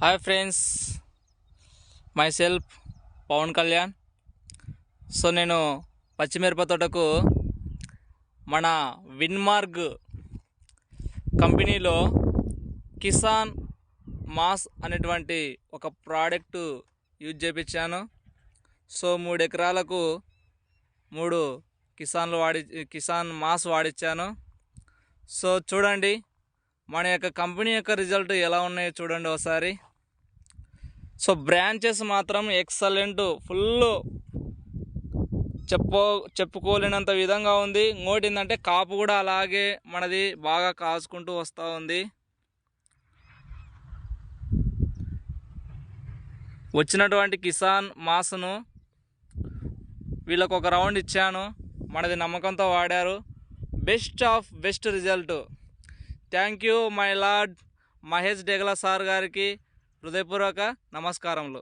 Hi friends, myself Pawan Kalyan. So నేను పచ్చిమిరప తోటకు మన విన్మార్గ్ కంపెనీలో కిసాన్ మాస్ అనేటువంటి ఒక ప్రోడక్ట్ యూజ్ చేయించాను. సో 3 ఎకరాలకు 3 కిసాన్ మాస్ వాడిచ్చాను. సో చూడండి మన యొక్క కంపెనీ యొక్క రిజల్ట్ ఎలా ఉన్నాయో చూడండి ఒకసారి. సో బ్రాంచెస్ మాత్రం ఎక్సలెంట్, ఫుల్ చెప్పుకోలేనంత విధంగా ఉంది. ఇంకోటి ఏంటంటే కాపు కూడా అలాగే మనది బాగా కాసుకుంటూ వస్తూ ఉంది. వచ్చినటువంటి కిసాన్ మాస్ను వీళ్ళకు ఒక రౌండ్ ఇచ్చాను, మనది నమ్మకంతో వాడారు. Best of best result. Thank you my lord Mahesh Degala sir గారికి హృదయపూర్వక నమస్కారములు.